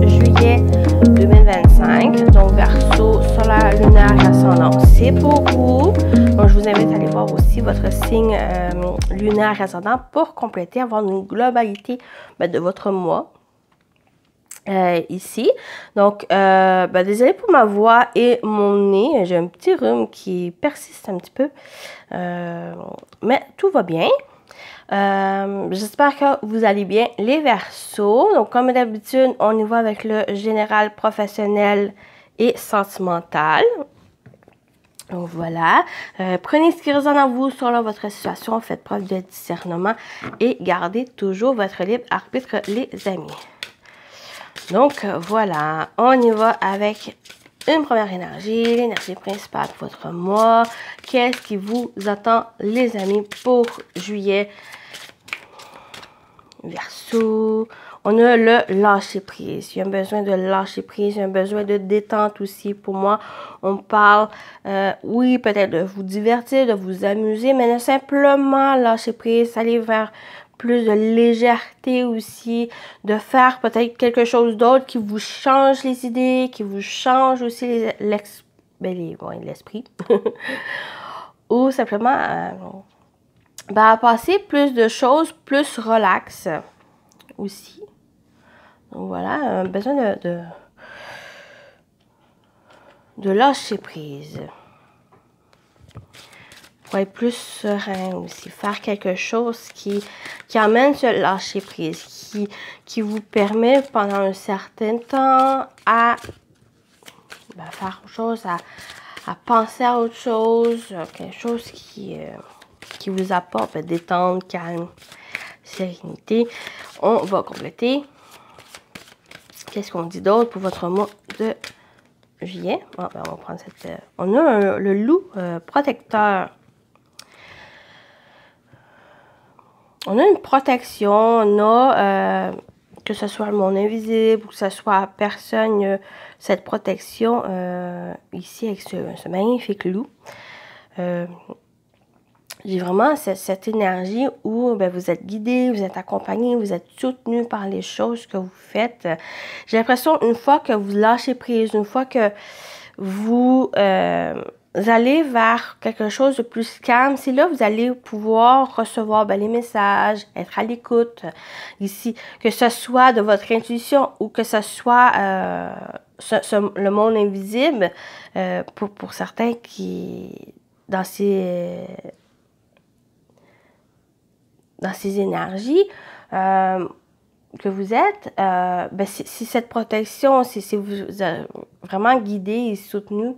juillet 2025. Donc, Verseau, solaire, lunaire, ascendant, c'est pour vous. Donc, je vous invite à aller voir aussi votre signe lunaire ascendant pour compléter, avoir une globalité de votre mois. Ici. Donc, désolé pour ma voix et mon nez. J'ai un petit rhume qui persiste un petit peu. Mais tout va bien. J'espère que vous allez bien, les Verseaux. Donc, comme d'habitude, on y va avec le général, professionnel et sentimental. Donc, voilà. Prenez ce qui résonne en vous selon votre situation. Faites preuve de discernement et gardez toujours votre libre arbitre, les amis. Donc, voilà, on y va avec une première énergie, l'énergie principale pour votre mois. Qu'est-ce qui vous attend, les amis, pour juillet? Verseau. On a le lâcher-prise. Il y a un besoin de lâcher-prise, il y a un besoin de détente aussi. Pour moi, on parle, oui, peut-être de vous divertir, de vous amuser, mais de simplement lâcher-prise, aller vers plus de légèreté aussi, de faire peut-être quelque chose d'autre qui vous change les idées, qui vous change aussi l'esprit. Ou simplement passer plus de choses, plus relax aussi. Donc voilà, besoin de lâcher prise. Pour être plus serein aussi, faire quelque chose qui amène ce lâcher prise, qui vous permet pendant un certain temps à faire autre chose, à penser à autre chose, quelque chose qui vous apporte détente, calme, sérénité. On va compléter. Qu'est-ce qu'on dit d'autre pour votre mois de juillet? Bon, on va prendre cette. On a le loup protecteur. On a une protection, on a, que ce soit le monde invisible ou que ce soit personne, cette protection ici avec ce magnifique loup. J'ai vraiment cette énergie où vous êtes guidé, vous êtes accompagné, vous êtes soutenu par les choses que vous faites. J'ai l'impression, une fois que vous lâchez prise, une fois que vous allez vers quelque chose de plus calme, c'est là que vous allez pouvoir recevoir les messages, être à l'écoute ici, que ce soit de votre intuition ou que ce soit le monde invisible, pour certains qui, dans ces énergies que vous êtes, c'est cette protection, c'est vous vraiment guidé et soutenu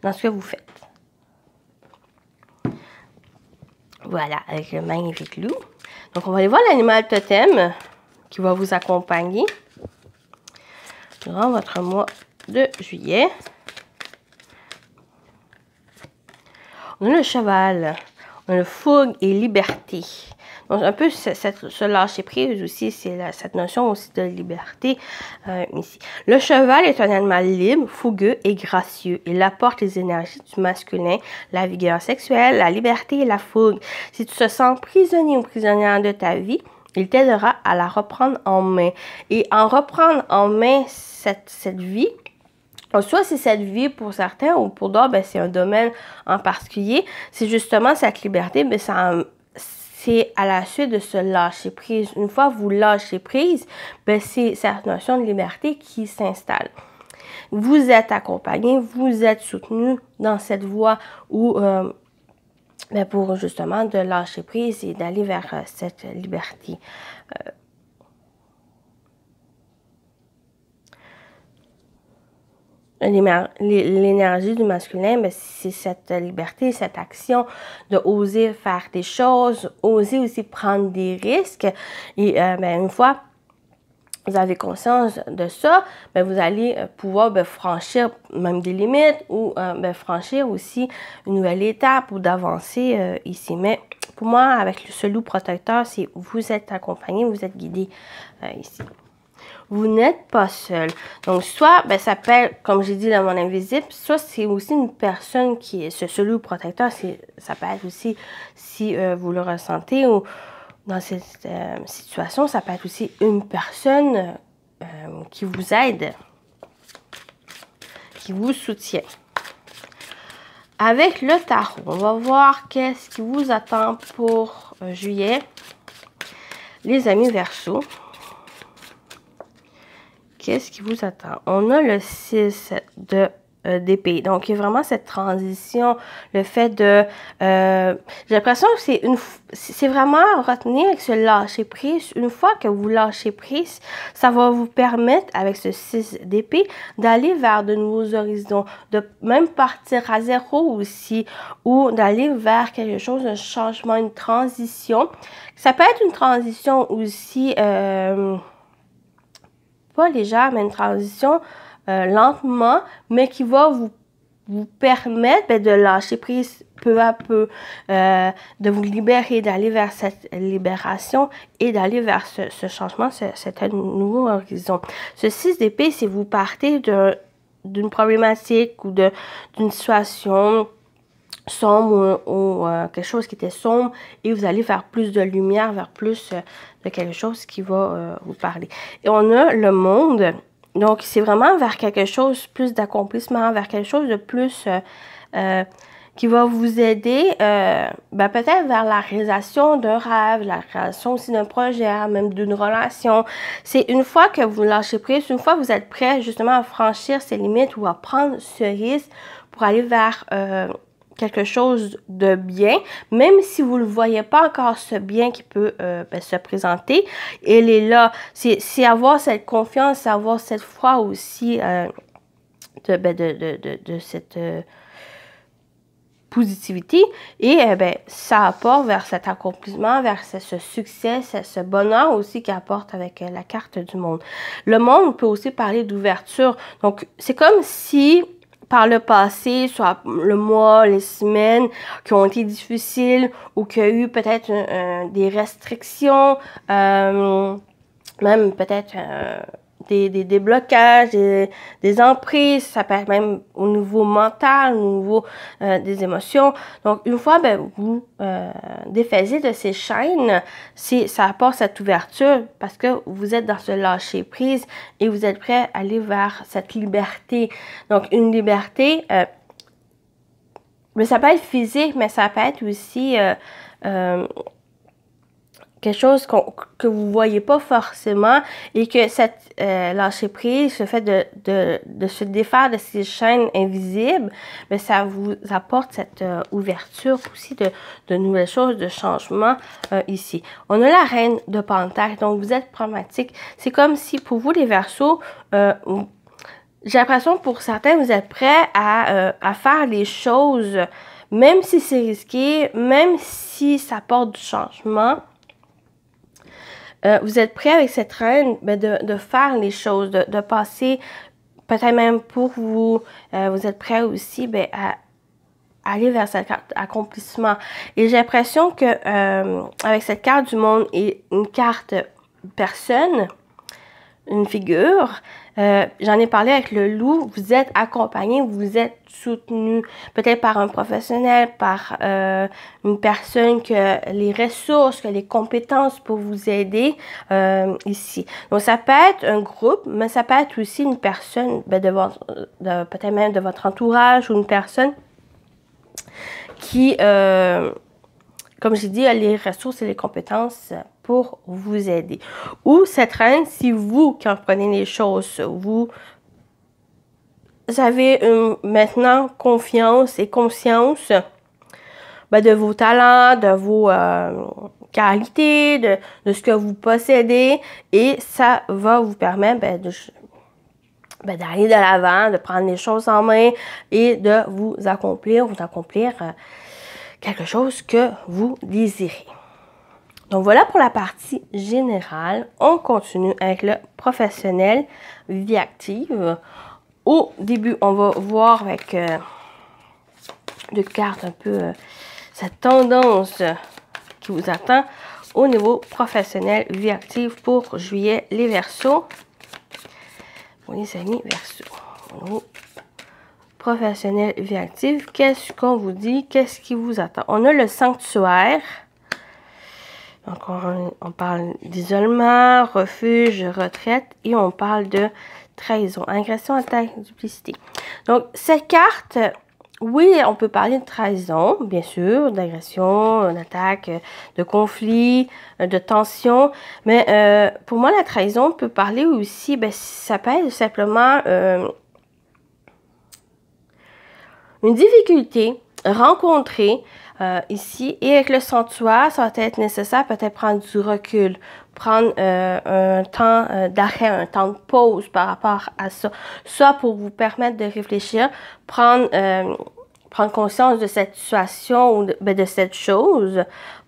dans ce que vous faites. Voilà, avec le magnifique loup. Donc, on va aller voir l'animal totem qui va vous accompagner durant votre mois de juillet. On a le cheval, on a le fougue et liberté. Donc, un peu ce lâcher-prise aussi, c'est cette notion aussi de liberté ici. Le cheval est un animal libre, fougueux et gracieux. Il apporte les énergies du masculin, la vigueur sexuelle, la liberté et la fougue. Si tu te sens prisonnier ou prisonnière de ta vie, il t'aidera à la reprendre en main. Et en reprendre en main cette vie, soit c'est cette vie pour certains ou pour d'autres, c'est un domaine en particulier. C'est justement cette liberté, c'est à la suite de ce lâcher prise. Une fois que vous lâchez prise, c'est cette notion de liberté qui s'installe. Vous êtes accompagné, vous êtes soutenu dans cette voie où, pour justement de lâcher prise et d'aller vers cette liberté. L'énergie du masculin, c'est cette liberté, cette action de oser faire des choses, oser aussi prendre des risques. Et une fois vous avez conscience de ça, vous allez pouvoir franchir même des limites ou franchir aussi une nouvelle étape ou d'avancer ici. Mais pour moi, avec ce loup protecteur, c'est vous êtes accompagné, vous êtes guidé ici. Vous n'êtes pas seul. Donc, soit, ça peut être, comme j'ai dit, le monde invisible, soit c'est aussi une personne qui est ce loup protecteur. Ça peut être aussi, si vous le ressentez, ou dans cette situation, ça peut être aussi une personne qui vous aide, qui vous soutient. Avec le tarot, on va voir qu'est-ce qui vous attend pour juillet. Les amis Verseau, qu'est-ce qui vous attend? On a le 6 d'épée. Donc, il y a vraiment cette transition, le fait de... j'ai l'impression que c'est vraiment retenir avec ce lâcher-prise. Une fois que vous lâchez prise, ça va vous permettre, avec ce 6 d'épée, d'aller vers de nouveaux horizons, de même partir à zéro aussi, ou d'aller vers quelque chose, un changement, une transition. Ça peut être une transition aussi, pas légère, mais une transition lentement, mais qui va vous permettre de lâcher prise peu à peu, de vous libérer, d'aller vers cette libération et d'aller vers ce changement, cet nouveau horizon. Ce 6 d'épée, c'est vous partez d'une problématique ou d'une situation sombre ou quelque chose qui était sombre et vous allez vers plus de lumière, vers plus de quelque chose qui va vous parler. Et on a le monde. Donc, c'est vraiment vers quelque chose plus d'accomplissement, vers quelque chose de plus qui va vous aider, peut-être vers la réalisation d'un rêve, la réalisation aussi d'un projet, même d'une relation. C'est une fois que vous lâchez prise, une fois que vous êtes prêt justement à franchir ces limites ou à prendre ce risque pour aller vers quelque chose de bien, même si vous ne voyez pas encore ce bien qui peut se présenter, il est là. C'est avoir cette confiance, avoir cette foi aussi de cette positivité et ça apporte vers cet accomplissement, vers ce succès, ce bonheur aussi qu'il apporte avec la carte du monde. Le monde peut aussi parler d'ouverture. Donc, c'est comme si par le passé, soit le mois, les semaines qui ont été difficiles ou qu'il y a eu peut-être des restrictions, même peut-être des blocages, des emprises, ça peut être même au niveau mental, au niveau des émotions. Donc, une fois vous défaisez de ces chaînes, ça apporte cette ouverture parce que vous êtes dans ce lâcher-prise et vous êtes prêt à aller vers cette liberté. Donc, une liberté, mais ça peut être physique, mais ça peut être aussi quelque chose que vous ne voyez pas forcément et que cette lâcher-prise, le fait de se défaire de ces chaînes invisibles, mais ça vous apporte cette ouverture aussi de nouvelles choses, de changements ici. On a la reine de Pentacle, donc vous êtes pragmatique. C'est comme si pour vous les Verseaux, j'ai l'impression pour certains, vous êtes prêts à faire les choses, même si c'est risqué, même si ça apporte du changement. Vous êtes prêt avec cette reine de faire les choses, de passer, peut-être même pour vous, vous êtes prêt aussi à aller vers cet accomplissement. Et j'ai l'impression que avec cette carte du monde et une carte personne, une figure, j'en ai parlé avec le loup, vous êtes accompagné, vous êtes soutenu, peut-être par un professionnel, par une personne que les ressources, que les compétences pour vous aider ici. Donc, ça peut être un groupe, mais ça peut être aussi une personne, peut-être même de votre entourage ou une personne qui, comme j'ai dit, a les ressources et les compétences pour vous aider. Ou cette reine, si vous qui comprenez les choses, vous avez maintenant confiance et conscience de vos talents, de vos qualités, de ce que vous possédez, et ça va vous permettre d'aller de l'avant, de prendre les choses en main et de vous accomplir quelque chose que vous désirez. Donc voilà pour la partie générale. On continue avec le professionnel, vie active. Au début, on va voir avec deux cartes un peu cette tendance qui vous attend au niveau professionnel, vie active pour juillet, les Verseaux. Bon, les amis Verseaux, au niveau professionnel, vie active, qu'est-ce qu'on vous dit? Qu'est-ce qui vous attend? On a le sanctuaire. Encore, on parle d'isolement, refuge, retraite et on parle de trahison, agression, attaque, duplicité. Donc, cette carte, oui, on peut parler de trahison, bien sûr, d'agression, d'attaque, de conflit, de tension, mais pour moi, la trahison peut parler aussi, ben, ça peut être simplement une difficulté rencontrée ici. Et avec le sanctuaire, ça va être nécessaire peut-être prendre du recul, prendre un temps d'arrêt, un temps de pause par rapport à ça. Soit pour vous permettre de réfléchir, prendre conscience de cette situation ou de cette chose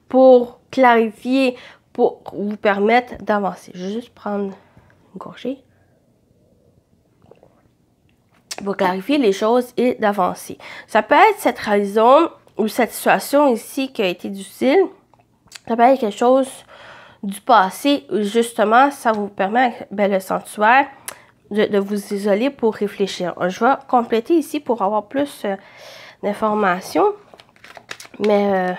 pour clarifier, pour vous permettre d'avancer. Je vais juste prendre une gorgée. Pour clarifier les choses et d'avancer. Ça peut être cette raison ou cette situation ici qui a été difficile. Ça peut être quelque chose du passé où justement ça vous permet, ben, le sanctuaire, de vous isoler pour réfléchir. Je vais compléter ici pour avoir plus d'informations. Mais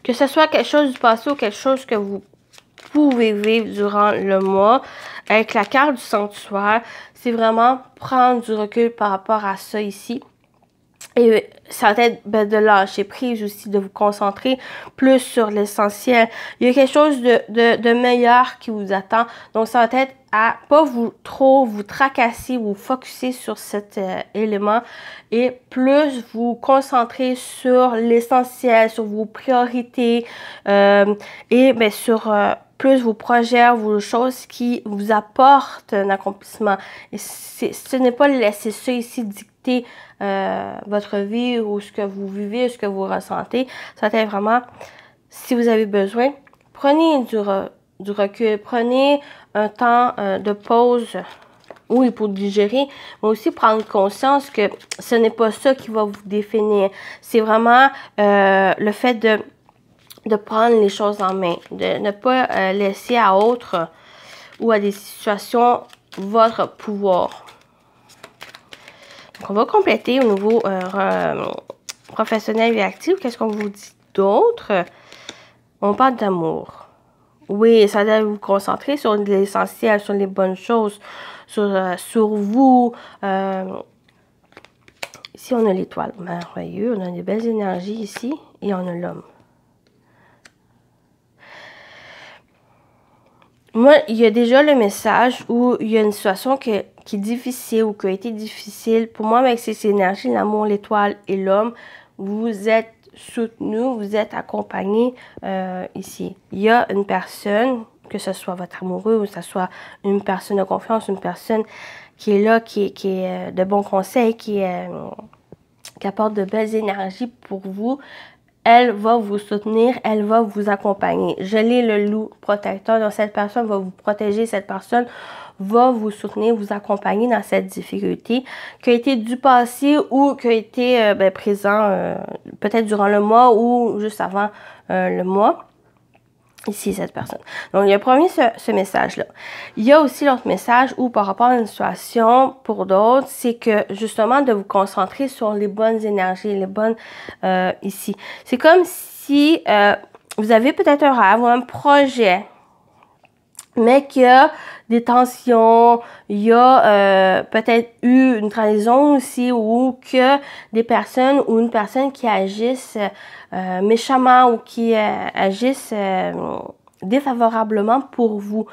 que ce soit quelque chose du passé ou quelque chose que vous pouvez vivre durant le mois, avec la carte du sanctuaire, c'est vraiment prendre du recul par rapport à ça ici. Et ça va être de lâcher prise aussi, de vous concentrer plus sur l'essentiel. Il y a quelque chose de meilleur qui vous attend. Donc, ça va être à pas vous tracasser, vous focuser sur cet élément et plus vous concentrer sur l'essentiel, sur vos priorités et bien, sur plus vos projets, vos choses qui vous apportent un accomplissement. Et ce n'est pas laisser ça ici dicter votre vie ou ce que vous vivez, ce que vous ressentez. Ça va être vraiment, si vous avez besoin, prenez du recul, prenez un temps de pause, oui, pour digérer, mais aussi prendre conscience que ce n'est pas ça qui va vous définir. C'est vraiment le fait de prendre les choses en main, de ne pas laisser à autres ou à des situations votre pouvoir. Donc, on va compléter au niveau professionnel et actif. Qu'est-ce qu'on vous dit d'autre? On parle d'amour. Oui, ça doit vous concentrer sur l'essentiel, sur les bonnes choses, sur vous. Ici, on a l'étoile. Merveilleux. On a des belles énergies ici. Et on a l'homme. Moi, il y a déjà le message où il y a une situation qui est difficile ou qui a été difficile. Pour moi, avec ces énergies, l'amour, l'étoile et l'homme, vous êtes soutenu, vous êtes accompagné ici. Il y a une personne, que ce soit votre amoureux ou que ce soit une personne de confiance, une personne qui est là, qui est de bons conseils, qui apporte de belles énergies pour vous. Elle va vous soutenir, elle va vous accompagner. Je l'ai, le loup protecteur. Donc, cette personne va vous protéger, cette personne va vous soutenir, vous accompagner dans cette difficulté qui a été du passé ou qui a été présent peut-être durant le mois ou juste avant le mois. Ici, cette personne. Donc, il y a premier ce message-là. Il y a aussi l'autre message où, par rapport à une situation, pour d'autres, c'est que, justement, de vous concentrer sur les bonnes énergies, les bonnes ici. C'est comme si vous avez peut-être un rêve ou un projet, mais qu'il y a des tensions, il y a peut-être eu une trahison aussi, ou que des personnes ou une personne qui agissent méchamment ou qui agissent défavorablement pour vous.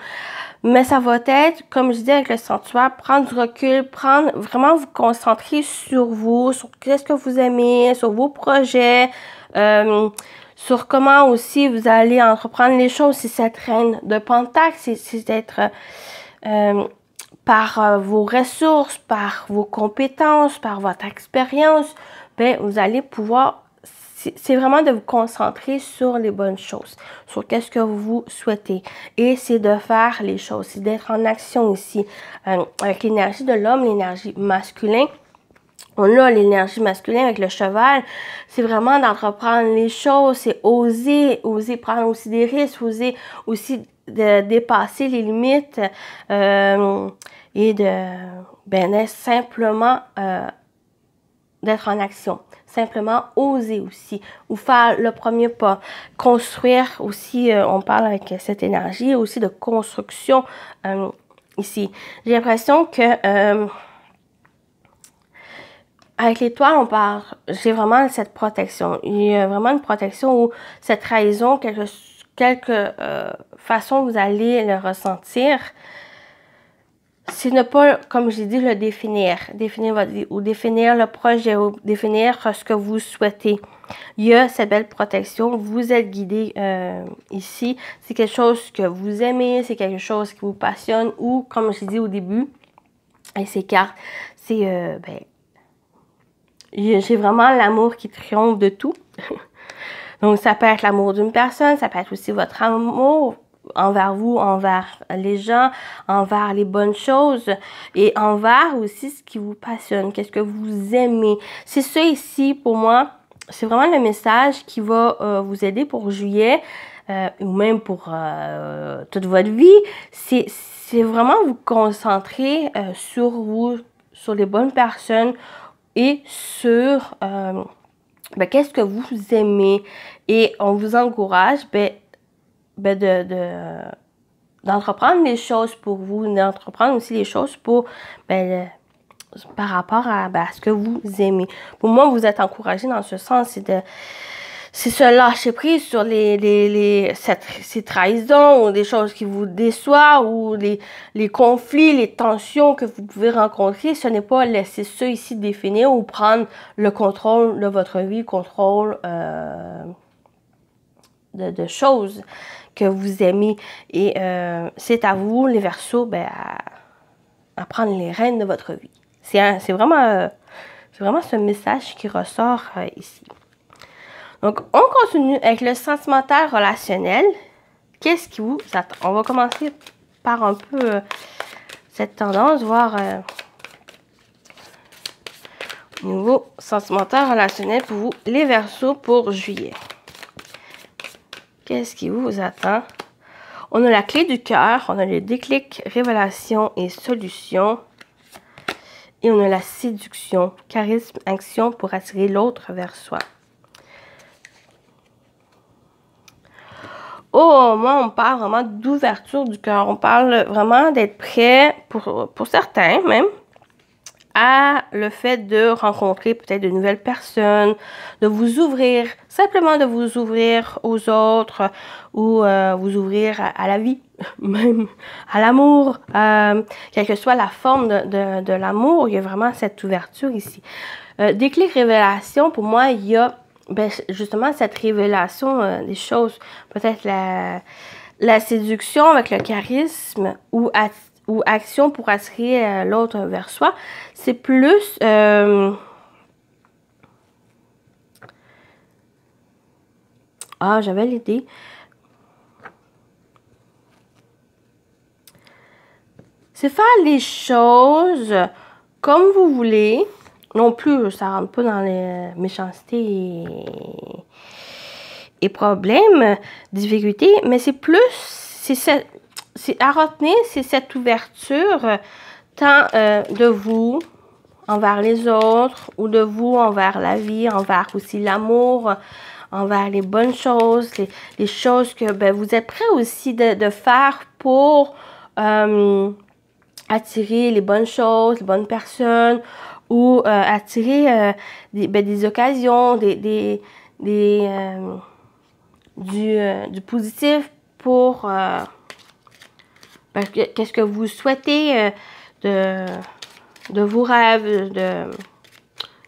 Mais ça va être, comme je dis avec le sanctuaire, prendre du recul, vraiment vous concentrer sur vous, sur qu'est-ce que vous aimez, sur vos projets, sur comment aussi vous allez entreprendre les choses. C'est cette reine de Pentacle, c'est d'être par vos ressources, par vos compétences, par votre expérience, ben, vous allez pouvoir, c'est vraiment de vous concentrer sur les bonnes choses, sur qu'est-ce que vous souhaitez. Et c'est de faire les choses, c'est d'être en action ici. Avec l'énergie de l'homme, l'énergie masculine, on a l'énergie masculine avec le cheval, c'est vraiment d'entreprendre les choses, c'est oser prendre aussi des risques, oser aussi de dépasser les limites et de simplement d'être en action. Simplement oser aussi, ou faire le premier pas. Construire aussi, on parle avec cette énergie aussi de construction ici. J'ai l'impression que avec l'étoile, on parle, j'ai vraiment cette protection. Il y a vraiment une protection où cette trahison, quelque façon vous allez le ressentir. C'est ne pas, comme j'ai dit, le définir votre vie, ou définir le projet, ou définir ce que vous souhaitez. Il y a cette belle protection, vous êtes guidé ici. C'est quelque chose que vous aimez, c'est quelque chose qui vous passionne, ou comme j'ai dit au début, avec ces cartes, c'est, j'ai vraiment l'amour qui triomphe de tout. Donc, ça peut être l'amour d'une personne, ça peut être aussi votre amour envers vous, envers les gens, envers les bonnes choses et envers aussi ce qui vous passionne, qu'est-ce que vous aimez. C'est ça ici, pour moi, c'est vraiment le message qui va vous aider pour juillet ou même pour toute votre vie. C'est vraiment vous concentrer sur vous, sur les bonnes personnes et sur qu'est-ce que vous aimez. Et on vous encourage d'entreprendre les choses pour vous, d'entreprendre aussi les choses pour par rapport à ce que vous aimez. Pour moi, vous êtes encouragé dans ce sens, c'est se lâcher prise sur ces trahisons ou des choses qui vous déçoivent ou les conflits, les tensions que vous pouvez rencontrer. Ce n'est pas laisser ça ici définir ou prendre le contrôle de votre vie, contrôle de choses que vous aimez. Et c'est à vous, les Verseaux, à prendre les rênes de votre vie. C'est vraiment ce message qui ressort ici. Donc, on continue avec le sentimental relationnel. Qu'est-ce qui vous attend? On va commencer par un peu cette tendance, voir au niveau sentimental relationnel pour vous, les Verseaux, pour juillet. Qu'est-ce qui vous attend? On a la clé du cœur, on a le déclic, révélation et solution. Et on a la séduction, charisme, action pour attirer l'autre vers soi. Oh, moi, on parle vraiment d'ouverture du cœur. On parle vraiment d'être prêt, pour certains même, à le fait de rencontrer peut-être de nouvelles personnes, de vous ouvrir, simplement de vous ouvrir aux autres ou vous ouvrir à la vie, même à l'amour. Quelle que soit la forme de l'amour, il y a vraiment cette ouverture ici. Déclic révélation, pour moi, il y a justement cette révélation des choses. Peut-être la séduction avec le charisme ou action pour attirer l'autre vers soi. C'est plus j'avais l'idée. C'est faire les choses comme vous voulez. Non plus, ça rentre pas dans les méchancetés et problèmes, difficultés, mais c'est plus, c'est à retenir, c'est cette ouverture tant de vous envers les autres ou de vous envers la vie, envers aussi l'amour, envers les bonnes choses, les choses que vous êtes prêt aussi de faire pour attirer les bonnes choses, les bonnes personnes, ou attirer des occasions, du positif pour qu'est-ce que vous souhaitez de vos rêves,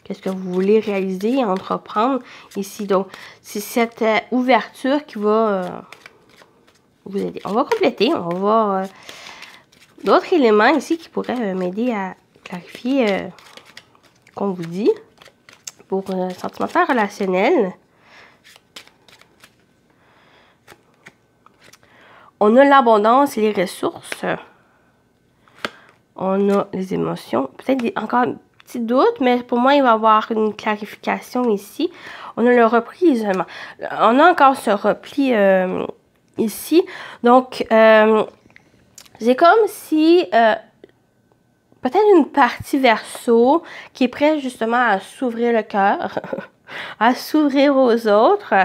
qu'est-ce que vous voulez réaliser, entreprendre ici. Donc, c'est cette ouverture qui va vous aider. On va compléter, on va voir d'autres éléments ici qui pourraient m'aider à clarifier qu'on vous dit pour sentimental relationnel. On a l'abondance et les ressources. On a les émotions. Peut-être encore un petit doute, mais pour moi, il va y avoir une clarification ici. On a le repli isolement. On a encore ce repli ici. Donc, c'est comme si peut-être une partie Verseau qui est prête justement à s'ouvrir le cœur, à s'ouvrir aux autres,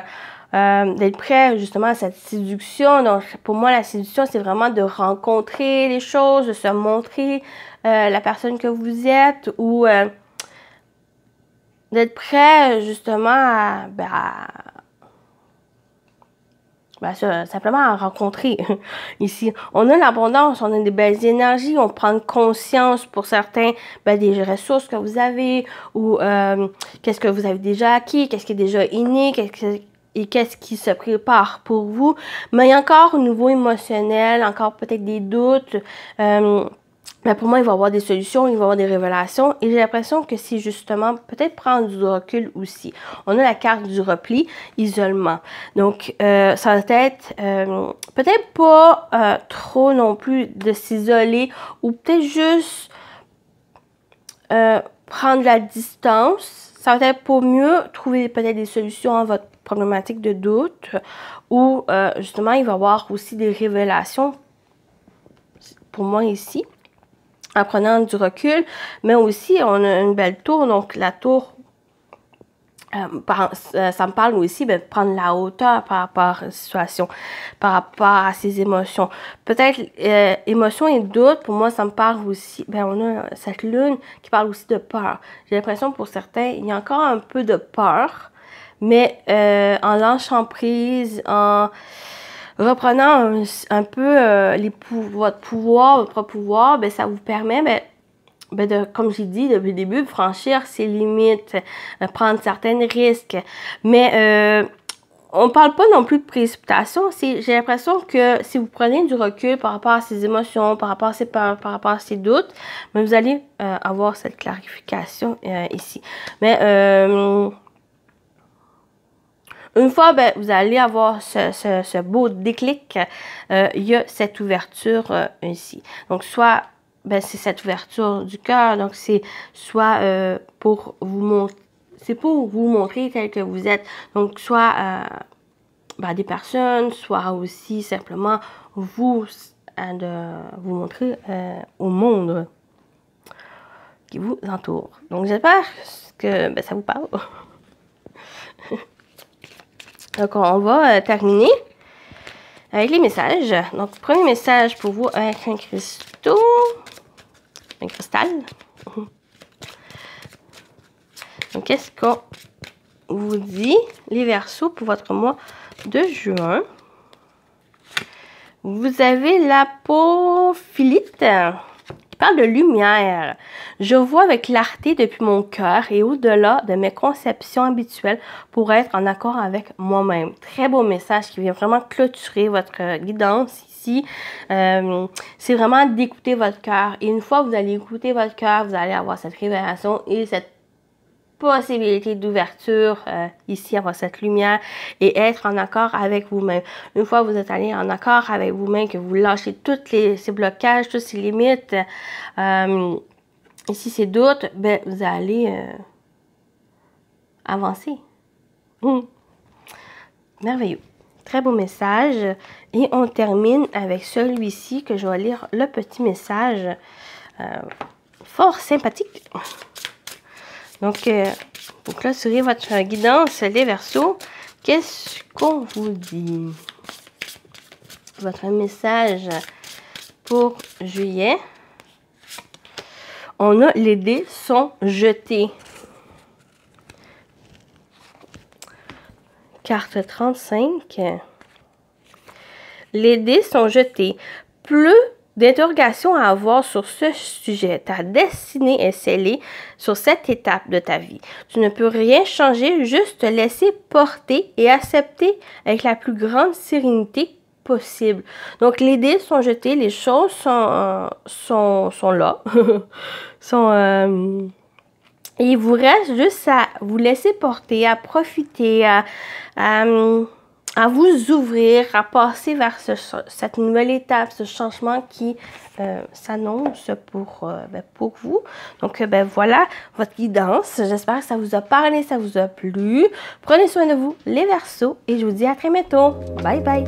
d'être prêt justement à cette séduction. Donc, pour moi, la séduction, c'est vraiment de rencontrer les choses, de se montrer la personne que vous êtes ou d'être prêt justement à simplement à rencontrer. Ici, on a l'abondance, on a des belles énergies, on prend conscience pour certains des ressources que vous avez ou qu'est-ce que vous avez déjà acquis, qu'est-ce qui est déjà inné, qu'est-ce qui se prépare pour vous. Mais il y a encore au niveau émotionnel, encore peut-être des doutes. Mais pour moi, il va y avoir des solutions, il va y avoir des révélations. Et j'ai l'impression que c'est justement peut-être prendre du recul aussi. On a la carte du repli, isolement. Donc, ça va être peut-être pas trop non plus de s'isoler ou peut-être juste prendre la distance. Ça va être pour mieux trouver peut-être des solutions à votre problématique de doute ou justement, il va y avoir aussi des révélations pour moi ici. En prenant du recul, mais aussi on a une belle tour, donc la tour, ça me parle aussi de prendre la hauteur par rapport à la situation, par rapport à ses émotions. Peut-être émotions et doute, pour moi ça me parle aussi, on a cette lune qui parle aussi de peur. J'ai l'impression pour certains, il y a encore un peu de peur, mais en lâchant prise, en reprenant un peu votre propre pouvoir, ça vous permet de, comme j'ai dit depuis le début, de franchir ses limites, prendre certains risques. Mais on ne parle pas non plus de précipitation. J'ai l'impression que si vous prenez du recul par rapport à ses émotions, par rapport à ses peurs, par rapport à ses doutes, vous allez avoir cette clarification ici. Mais une fois, vous allez avoir ce beau déclic, il y a cette ouverture ici. Donc, soit, c'est cette ouverture du cœur, donc c'est soit pour vous montrer tel que vous êtes. Donc, soit des personnes, soit aussi simplement vous, de vous montrer au monde qui vous entoure. Donc, j'espère que ça vous parle. Donc, on va terminer avec les messages. Donc, premier message pour vous avec un cristal. Donc, qu'est-ce qu'on vous dit, les Verseaux, pour votre mois de juin? Vous avez l'apophilite qui parle de lumière. Je vois avec clarté depuis mon cœur et au-delà de mes conceptions habituelles pour être en accord avec moi-même. Très beau message qui vient vraiment clôturer votre guidance ici. C'est vraiment d'écouter votre cœur. Et une fois que vous allez écouter votre cœur, vous allez avoir cette révélation et cette possibilité d'ouverture ici, avoir cette lumière et être en accord avec vous-même. Une fois que vous êtes allé en accord avec vous-même, que vous lâchez tous ces blocages, toutes ces limites, ici ces doutes, vous allez avancer. Merveilleux. Très beau message. Et on termine avec celui-ci que je vais lire le petit message fort sympathique. Donc, pour clôturer votre guidance, les Verseaux, qu'est-ce qu'on vous dit? Votre message pour juillet. On a les dés sont jetés. Carte 35. Les dés sont jetés. Plus d'interrogations à avoir sur ce sujet. Ta destinée est scellée sur cette étape de ta vie. Tu ne peux rien changer, juste te laisser porter et accepter avec la plus grande sérénité possible. Donc, les dés sont jetés, les choses sont là. Et il vous reste juste à vous laisser porter, à profiter, à vous ouvrir, à passer vers cette nouvelle étape, ce changement qui s'annonce pour vous. Donc, voilà votre guidance. J'espère que ça vous a parlé, ça vous a plu. Prenez soin de vous, les Verseaux, et je vous dis à très bientôt. Bye bye!